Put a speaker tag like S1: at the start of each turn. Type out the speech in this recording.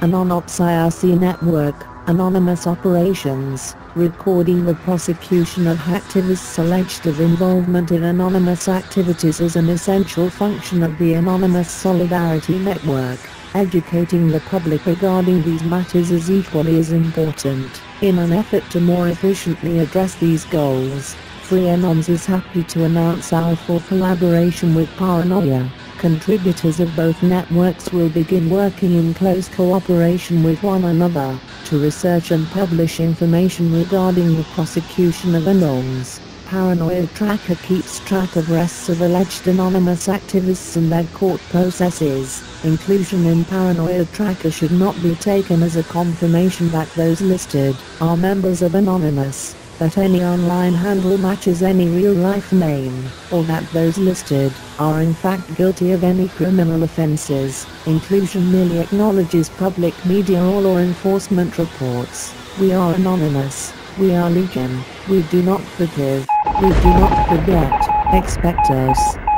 S1: Anonops IRC Network, Anonymous Operations, recording the prosecution of hacktivists alleged of involvement in anonymous activities is an essential function of the Anonymous Solidarity Network. Educating the public regarding these matters is equally as important. In an effort to more efficiently address these goals, FreeAnons is happy to announce our full collaboration with Paranoia. Contributors of both networks will begin working in close cooperation with one another to research and publish information regarding the prosecution of anons. Paranoia Tracker keeps track of arrests of alleged anonymous activists and their court processes. Inclusion in Paranoia Tracker should not be taken as a confirmation that those listed are members of Anonymous, that any online handle matches any real-life name, or that those listed are in fact guilty of any criminal offenses. Inclusion merely acknowledges public media or law enforcement reports. We are anonymous. We are legion. We do not forgive. We do not forget. Expect us.